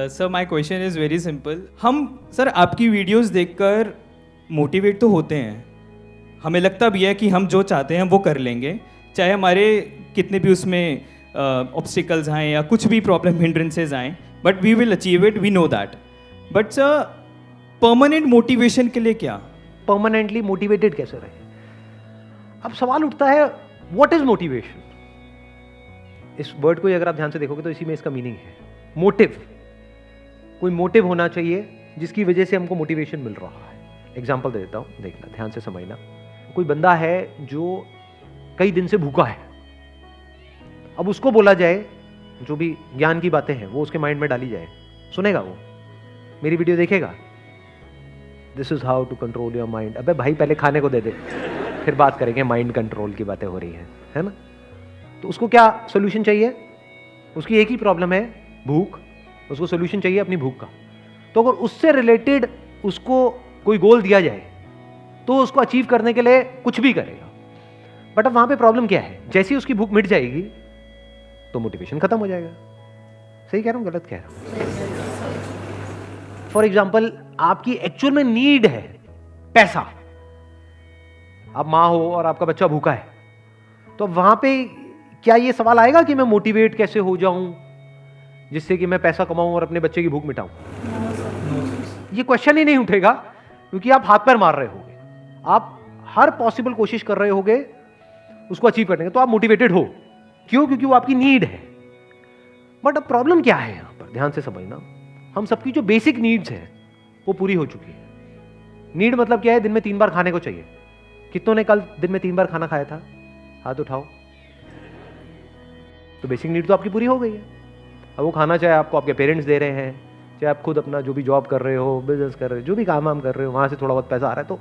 Sir my question is very simple. हम sir आपकी videos देखकर मोटिवेट तो होते हैं, हमें लगता भी है कि हम जो चाहते हैं वो कर लेंगे, चाहे हमारे कितने भी उसमें ऑब्स्टिकल्स आएँ या कुछ भी प्रॉब्लम हिंड्रेंसेज आएँ, but we will achieve it, we know that. But sir permanent motivation के लिए क्या? परमानेंटली मोटिवेटेड कैसे रहे? अब सवाल उठता है व्हाट इज मोटिवेशन. इस वर्ड को ही अगर आप ध्यान से देखोगे तो इसी में इसका मीनिंग है मोटिव. कोई मोटिव होना चाहिए जिसकी वजह से हमको मोटिवेशन मिल रहा है. एग्जाम्पल दे देता हूं, देखना ध्यान से समझना. कोई बंदा है जो कई दिन से भूखा है. अब उसको बोला जाए, जो भी ज्ञान की बातें हैं वो उसके माइंड में डाली जाए, सुनेगा वो? मेरी वीडियो देखेगा? This is how to control your mind. अबे भाई पहले खाने को दे दे, फिर बात करेंगे. माइंड कंट्रोल की बातें हो रही है ना? तो उसको क्या सोल्यूशन चाहिए? उसकी एक ही प्रॉब्लम है, भूख. उसको सोल्यूशन चाहिए अपनी भूख का. तो अगर उससे रिलेटेड उसको कोई गोल दिया जाए तो उसको अचीव करने के लिए कुछ भी करेगा. बट अब वहां पे प्रॉब्लम क्या है? जैसे ही उसकी भूख मिट जाएगी तो मोटिवेशन खत्म हो जाएगा. सही कह रहा हूं, गलत कह रहा हूं? फॉर एग्जाम्पल, आपकी एक्चुअल में नीड है पैसा. आप मां हो और आपका बच्चा भूखा है, तो वहां पे क्या ये सवाल आएगा कि मैं मोटिवेट कैसे हो जाऊं जिससे कि मैं पैसा कमाऊं और अपने बच्चे की भूख मिटाऊं? ये क्वेश्चन ही नहीं उठेगा, क्योंकि आप हाथ पैर मार रहे होगे, आप हर पॉसिबल कोशिश कर रहे होगे उसको अचीव करने के. तो आप मोटिवेटेड हो. क्यों? क्योंकि वो आपकी नीड है. बट अब प्रॉब्लम क्या है यहां पर? ध्यान से समझना. हम सबकी जो बेसिक नीड्स है वो पूरी हो चुकी है. नीड मतलब क्या है? दिन में 3 बार खाने को चाहिए. कितनों ने कल दिन में 3 बार खाना खाया था? हाथ उठाओ. तो बेसिक नीड तो आपकी पूरी हो गई है. अब वो खाना चाहे आपको आपके पेरेंट्स दे रहे हैं, चाहे आप खुद अपना जो भी जॉब कर रहे हो, बिजनेस कर रहे हो, जो भी काम वाम कर रहे हो, वहां से थोड़ा बहुत पैसा आ रहा है, तो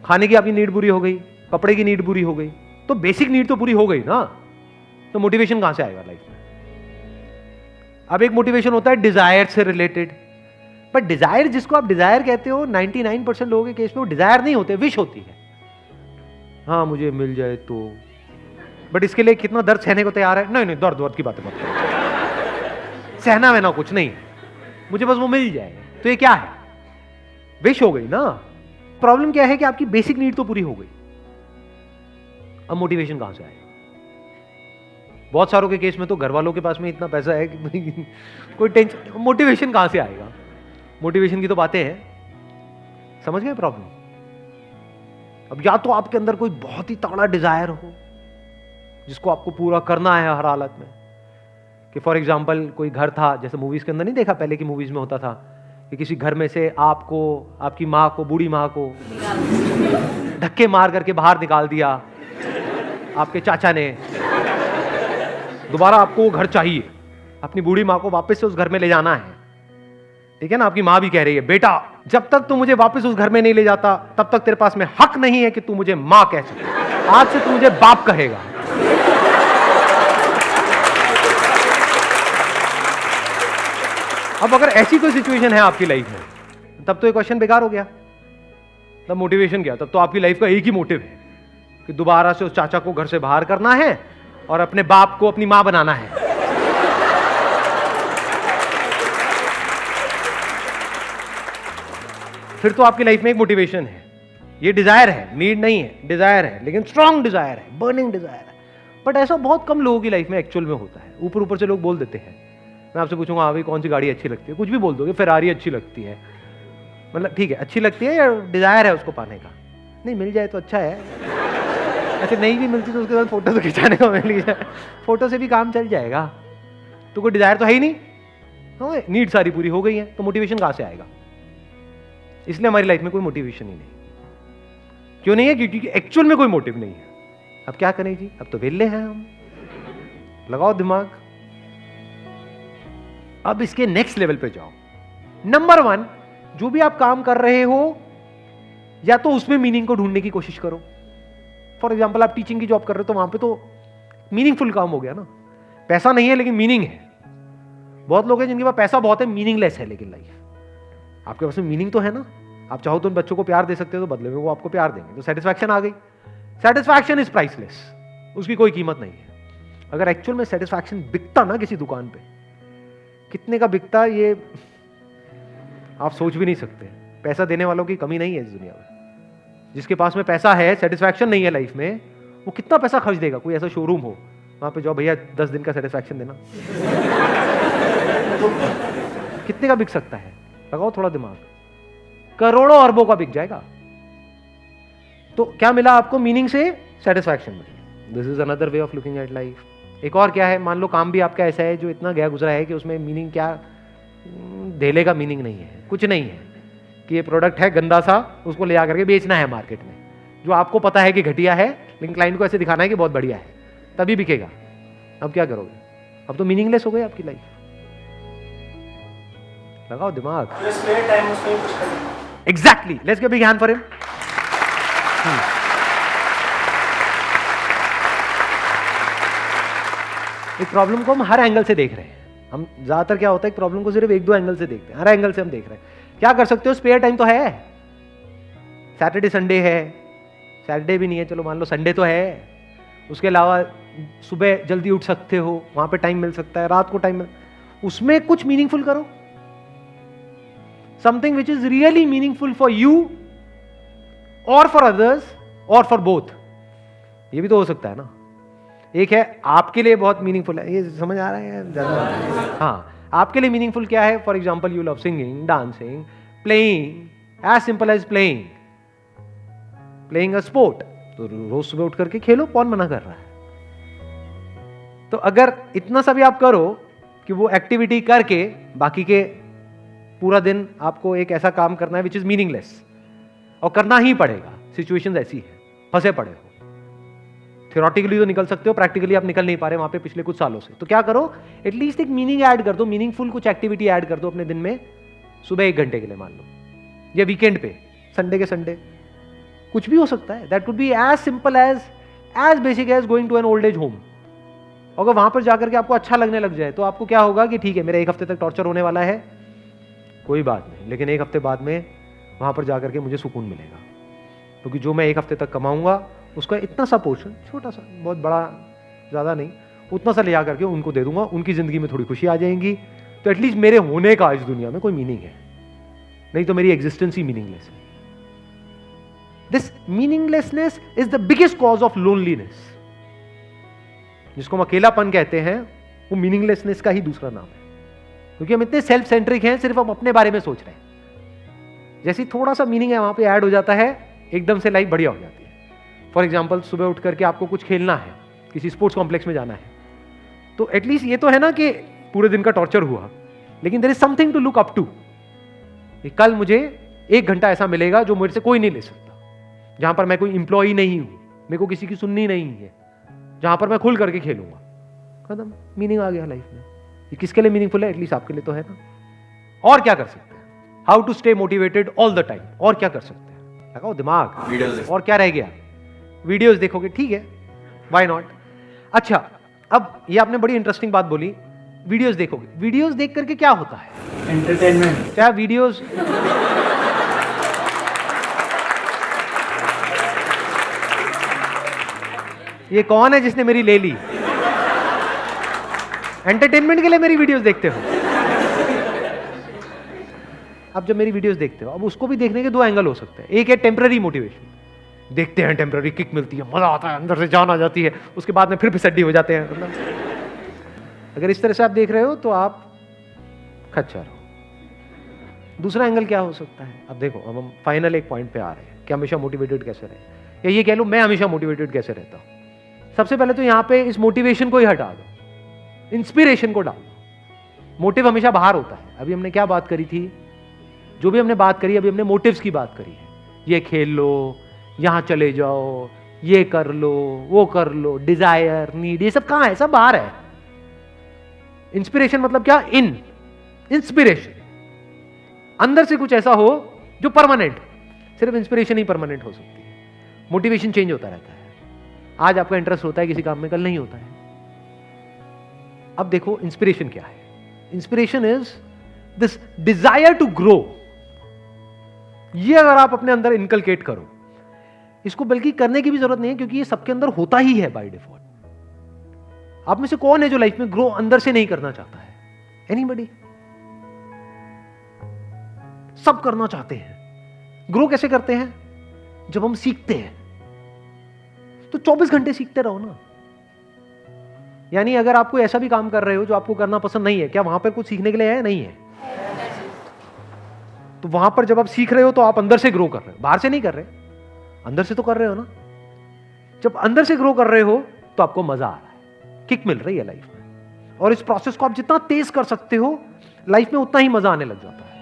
खाने की आपकी नीड पूरी हो गई, कपड़े की नीड पूरी हो गई. तो बेसिक नीड तो पूरी हो गई ना. तो मोटिवेशन कहां से आएगा लाइफ में? अब एक मोटिवेशन होता है डिजायर से रिलेटेड. बट डिजायर, जिसको आप डिजायर कहते हो, 99% लोगों के केस में वो डिजायर नहीं होते, विश होती है. हाँ मुझे मिल जाए तो. बट इसके लिए कितना दर्द सहने को तैयार है? नहीं नहीं, दर्द वर्द की बातें मत करो. सहना वहना कुछ नहीं, मुझे बस वो मिल जाए. तो ये क्या है? विश हो गई ना. प्रॉब्लम क्या है कि आपकी बेसिक नीड तो पूरी हो गई. अब मोटिवेशन कहां से आएगा? बहुत सारों के केस में तो घर वालों के पास में इतना पैसा है कि कोई टेंशन. मोटिवेशन कहां से आएगा? मोटिवेशन की तो बातें हैं. समझ गए प्रॉब्लम? अब या तो आपके अंदर कोई बहुत ही तगड़ा डिजायर हो जिसको आपको पूरा करना है हर हालत में. कि फॉर एग्जाम्पल कोई घर था, जैसे मूवीज के अंदर नहीं देखा, पहले की मूवीज में होता था कि किसी घर में से आपको, आपकी माँ को, बूढ़ी माँ को धक्के मार करके बाहर निकाल दिया आपके चाचा ने. दोबारा आपको वो घर चाहिए, अपनी बूढ़ी माँ को वापस से उस घर में ले जाना है. ठीक है ना? आपकी माँ भी कह रही है, बेटा जब तक तू मुझे वापस उस घर में नहीं ले जाता तब तक तेरे पास में हक नहीं है कि तू मुझे माँ कह सके. आज से तू मुझे बाप कहेगा. अब अगर ऐसी कोई सिचुएशन है आपकी लाइफ में, तब तो ये क्वेश्चन बेकार हो गया. तब मोटिवेशन क्या? तब तो आपकी लाइफ का एक ही मोटिव है कि दोबारा से उस चाचा को घर से बाहर करना है और अपने बाप को अपनी मां बनाना है. फिर तो आपकी लाइफ में एक मोटिवेशन है. ये डिजायर है, नीड नहीं है, डिजायर है, लेकिन स्ट्रॉन्ग डिजायर है, बर्निंग डिजायर है. बट ऐसा बहुत कम लोगों की लाइफ में एक्चुअल में होता है. ऊपर ऊपर से लोग बोल देते हैं. मैं आपसे पूछूंगा, हाँ भाई कौन सी गाड़ी अच्छी लगती है? कुछ भी बोल दोगे, फेरारी अच्छी लगती है. मतलब ठीक है, अच्छी लगती है या डिजायर है उसको पाने का? नहीं, मिल जाए तो अच्छा है. अच्छा नहीं भी मिलती तो उसके बाद फोटो तो खिंचाने को मिल जाए, फोटो से भी काम चल जाएगा. तो कोई डिजायर तो है ही नहीं. हाँ, नीड सारी पूरी हो गई है, तो मोटिवेशन कहां से आएगा? इसलिए हमारी लाइफ में कोई मोटिवेशन ही नहीं. क्यों नहीं है? क्योंकि एक्चुअल में कोई मोटिव नहीं है. अब क्या करें जी? अब तो वेले हैं हम. लगाओ दिमाग. अब इसके नेक्स्ट लेवल पे जाओ. नंबर 1, जो भी आप काम कर रहे हो या तो उसमें मीनिंग को ढूंढने की कोशिश करो. फॉर एग्जाम्पल आप टीचिंग की जॉब कर रहे हो तो वहां पे तो मीनिंगफुल काम हो गया ना. पैसा नहीं है लेकिन मीनिंग है. बहुत लोग हैं जिनके पास पैसा बहुत है, मीनिंगलेस है लेकिन लाइफ. आपके पास में मीनिंग तो है ना. आप चाहो तो उन बच्चों को प्यार दे सकते हो, तो बदले में वो आपको प्यार देंगे, तो सेटिस्फैक्शन आ गई. Satisfaction is priceless. उसकी कोई कीमत नहीं है. अगर एक्चुअल में सेटिस्फैक्शन बिकता ना किसी दुकान पे, कितने का बिकता ये आप सोच भी नहीं सकते। पैसा देने वालों की कमी नहीं है इस दुनिया में। जिसके पास में पैसा है, सेटिस्फैक्शन नहीं है लाइफ में, वो कितना पैसा खर्च देगा। कोई ऐसा शोरूम हो, वहां पे जाओ, भैया 10 दिन का सेटिस्फैक्शन देना, कितने का बिक सकता है? लगाओ थोड़ा दिमाग, करोड़ों अरबों का बिक जाएगा। तो क्या मिला आपको? मीनिंग से सेटिस्फैक्शन मिली। This is another way of looking at life. एक और क्या है, मान लो काम भी आपका ऐसा है जो इतना गया गुजरा है कि उसमें मीनिंग क्या, धेले का मीनिंग नहीं है, कुछ नहीं है कि ये प्रोडक्ट है गंदा सा, उसको ले आकर के बेचना है मार्केट में, जो आपको पता है कि घटिया है, लेकिन क्लाइंट को ऐसे दिखाना है कि बहुत बढ़िया है, तभी बिकेगा। अब क्या करोगे? अब तो मीनिंगलेस हो गई आपकी लाइफ। लगाओ दिमाग। Exactly, let's give a big hand for him. एक प्रॉब्लम को हम हर एंगल से देख रहे हैं। हम ज्यादातर क्या होता है, एक प्रॉब्लम को सिर्फ एक दो एंगल से देखते हैं, हर एंगल से हम देख रहे हैं। क्या कर सकते हो? स्पेयर टाइम तो है, सैटरडे संडे है, सैटरडे भी नहीं है, चलो मान लो संडे तो है। उसके अलावा सुबह जल्दी उठ सकते हो, वहां पे टाइम मिल सकता है, रात को टाइम मिल, उसमें कुछ मीनिंगफुल करो। Something which is really meaningful for you और फॉर अदर्स और फॉर बोथ। ये भी तो हो सकता है ना। एक है आपके लिए बहुत मीनिंगफुल है, ये समझ आ रहा है ज्यादा? हाँ, आपके लिए मीनिंगफुल क्या है? For example you love singing, dancing, playing, as simple as playing a sport. तो रोज सुबह उठ करके खेलो, कौन मना कर रहा है? तो अगर इतना सा भी आप करो कि वो एक्टिविटी करके बाकी के पूरा दिन आपको एक ऐसा काम करना है विच इज मीनिंगलेस, और करना ही पड़ेगा, सिचुएशन ऐसी है, फंसे पड़े हो, थियोरेटिकली तो निकल सकते हो, प्रैक्टिकली आप निकल नहीं पा रहे वहां पे पिछले कुछ सालों से, तो क्या करो? एटलीस्ट एक मीनिंग ऐड कर दो, मीनिंगफुल कुछ एक्टिविटी ऐड कर दो अपने दिन में, सुबह 1 घंटे के लिए मान लो, या वीकेंड पे, संडे के संडे, कुछ भी हो सकता है। That could be as simple as basic as going to an old age home. अगर वहां पर जाकर के आपको अच्छा लगने लग जाए तो आपको क्या होगा कि ठीक है, मेरा 1 हफ्ते तक टॉर्चर होने वाला है, कोई बात नहीं, लेकिन 1 हफ्ते बाद में वहां पर जाकर के मुझे सुकून मिलेगा, क्योंकि जो मैं 1 हफ्ते तक कमाऊंगा उसका इतना सा पोर्शन, छोटा सा, बहुत बड़ा ज़्यादा नहीं, उतना सा ले जा करके उनको दे दूंगा, उनकी ज़िंदगी में थोड़ी खुशी आ जाएंगी। तो एटलीस्ट मेरे होने का इस दुनिया में कोई मीनिंग है, नहीं तो मेरी एग्जिस्टेंस ही मीनिंगलेस है। This meaninglessness is the biggest cause of loneliness. जिसको हम अकेलापन कहते हैं, वो मीनिंगलेसनेस का ही दूसरा नाम है, क्योंकि हम इतने सेल्फ सेंट्रिक हैं, सिर्फ हम अपने बारे में सोच रहे हैं। जैसे थोड़ा सा मीनिंग है वहां पे ऐड हो जाता है, एकदम से लाइफ बढ़िया हो जाती है। फॉर एग्जाम्पल, सुबह उठ करके आपको कुछ खेलना है, किसी स्पोर्ट्स कॉम्प्लेक्स में जाना है, तो एटलीस्ट ये तो है ना कि पूरे दिन का टॉर्चर हुआ, लेकिन there is something to look up to. कल मुझे 1 घंटा ऐसा मिलेगा जो मेरे से कोई नहीं ले सकता, जहां पर मैं कोई इंप्लॉई नहीं हूं, मेरे को किसी की सुननी नहीं है, जहां पर मैं खुल करके खेलूंगा। खत्म, मीनिंग आ गया लाइफ में। ये किसके लिए मीनिंगफुल है? एटलीस्ट आपके लिए तो है ना। और क्या कर सकते हैं? How to stay motivated all the time. और क्या कर सकते हैं? लगाओ दिमाग। वीडियोस। और क्या रह गया? वीडियोस देखोगे, ठीक है, व्हाई नॉट। अच्छा, अब ये आपने बड़ी इंटरेस्टिंग बात बोली, वीडियोस देखोगे। वीडियोस देख करके क्या होता है? एंटरटेनमेंट। क्या वीडियोस? ये कौन है जिसने मेरी ले ली? एंटरटेनमेंट के लिए मेरी वीडियोस देखते हो? अब जब मेरी वीडियोस देखते हो, अब उसको भी देखने के 2 एंगल हो सकते हैं। एक है टेम्पररी मोटिवेशन, देखते हैं, टेम्पररी किक मिलती है, मजा आता है, अंदर से जान आ जाती है, उसके बाद में फिर फिसड्डी हो जाते हैं। मतलब अगर इस तरह से आप देख रहे हो तो आप खच्चर हो। दूसरा एंगल क्या हो सकता है? अब देखो, अब हम फाइनल एक पॉइंट पे आ रहे हैं कि हमेशा मोटिवेटेड कैसे रहे, या ये कह लो मैं हमेशा मोटिवेटेड कैसे रहता हूं। सबसे पहले तो यहां पे इस मोटिवेशन को ही हटा दो, इंस्पिरेशन को डाल दो। मोटिव हमेशा बाहर होता है। अभी हमने क्या बात करी थी? जो भी हमने बात करी, अभी हमने मोटिव्स की बात करी है। ये खेल लो, यहां चले जाओ, ये कर लो, वो कर लो, डिजायर, नीड, ये सब कहां है? सब बाहर है। इंस्पिरेशन मतलब क्या? इंस्पिरेशन अंदर से कुछ ऐसा हो जो परमानेंट। सिर्फ इंस्पिरेशन ही परमानेंट हो सकती है, मोटिवेशन चेंज होता रहता है। आज आपका इंटरेस्ट होता है किसी काम में, कल नहीं होता है। अब देखो इंस्पिरेशन क्या है? Inspiration is this desire to grow. ये अगर आप अपने अंदर इनकलकेट करो, इसको बल्कि करने की भी जरूरत नहीं है, क्योंकि ये सबके अंदर होता ही है बाय डिफॉल्ट। आप में से कौन है जो लाइफ में ग्रो अंदर से नहीं करना चाहता है? एनीबॉडी? सब करना चाहते हैं। ग्रो कैसे करते हैं? जब हम सीखते हैं। तो 24 घंटे सीखते रहो ना। यानी अगर आप कोई ऐसा भी काम कर रहे हो जो आपको करना पसंद नहीं है, क्या वहां पर कुछ सीखने के लिए है? नहीं है। तो वहां पर जब आप सीख रहे हो तो आप अंदर से ग्रो कर रहे हो, बाहर से नहीं कर रहे, अंदर से तो कर रहे हो ना। जब अंदर से ग्रो कर रहे हो तो आपको मजा आ रहा है, किक मिल रही है लाइफ में। और इस प्रोसेस को आप जितना तेज कर सकते हो लाइफ में, उतना ही मजा आने लग जाता है।